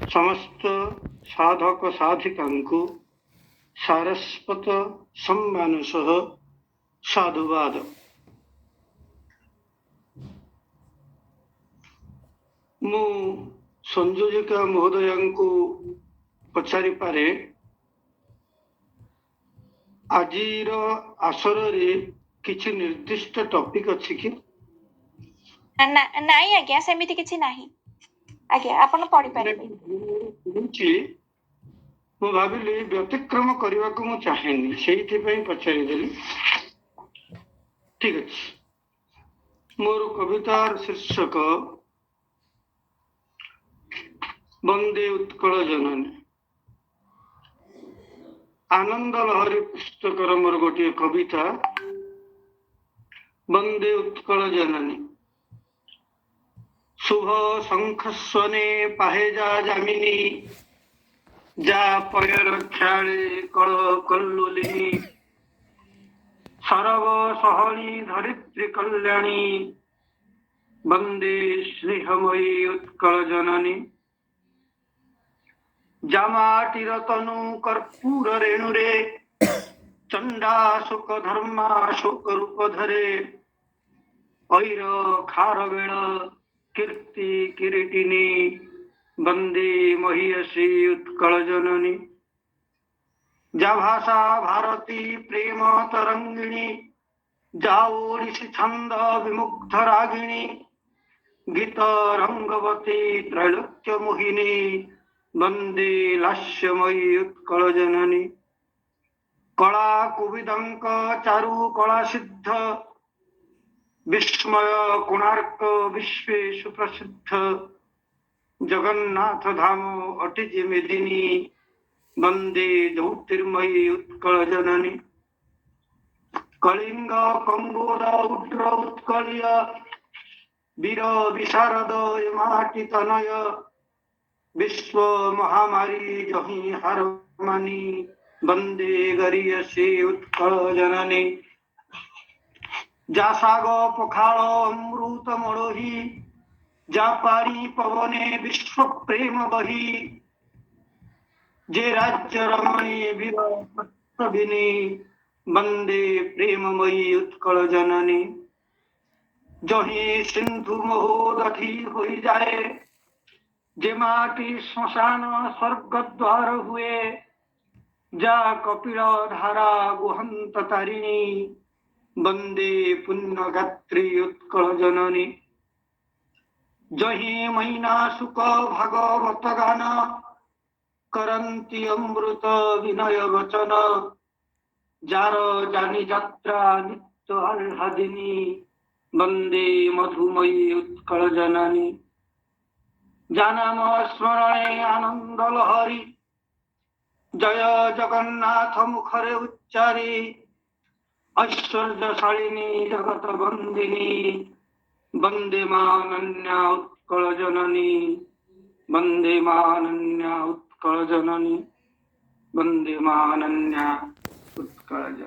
समस्त साधक साधिकांकु सारस्वत सम्मान सह साधुवाद। मु संयोजिका महोदयांकु पचारि पारे आजिर आसर रे किछि निर्दिष्ट टॉपिक अछि कि नाई आज्ञा सेमिति किछि नाही आज्ञा आपण पढि पारिबे। मु भाविली व्यतिक्रम करने को मुझे चाहेनी से पचारि देली। ठीक अच्छे मोर कवितार शीर्षक वंदे उत्कल जननी। आनंद लहरी पुस्तकर मोर गोटे कविता वंदे उत्कल जननी। शुभ शंखस्वने पाहे जा जामिनी जा पयर ख्याले कल कल्लोलिनी सरव सहनी धरित्री कल्याणी वंदे स्नेहमयी उत्कल जननी। जामाटिर तनु कर्पूर रेणुरे चंडा शोक धर्मा शोक रूप धरे ऐर खारवेल कीर्ति किरीटिनी वंदे महियसी उत्कल जननी। जा भाषा भारती प्रेम तरंगिणी जा ओडिसी छंद विमुग्ध रागिणी गीत रंगवती त्रैलोक्य मोहिनी वंदे लास्यमयी उत्कल जननी। कला कुविदंक चारु कला सिद्ध विस्मय कोणार्क विश्वेषु प्रसिद्ध जगन्नाथ धाम अटिज मेदिनी वंदे ज्योतिर्मयी उत्कल जननी। कलिंग कंगोर उड्र उत्कलय वीर विशारद माटी तनय विश्व महामारी जही हारमानी वंदे गरियसी उत्कल जननी। जा साग पखाल अमृत मड़ोही जा पारी पवने विश्व प्रेम बही जे राज्य रमणी वीर प्रवीणी वंदे प्रेममयी उत्कल जननी। जही सिंधु महोदधि हो जाए जे माटी श्मशान स्वर्ग द्वार हुए जा कपिल धारा गुहंत तारिणी वंदे पुण्य गात्री उत्कल जननी। जही मैना सुख भागवत गान करंती अमृत विनय वचन जार जानी यात्रा नित्य आह्लादिनी वंदे मधुमयी उत्कल जननी। जानाम स्मरणे आनंद लहरी जय जगन्नाथ मुखरे उच्चारी ऐश्वर्यशालिनी जगत वंदिनी वंदे मानन्या उत्कल जननी। वंदे मानन्या उत्कल जननी वंदे मानन्या उत्कल जननी।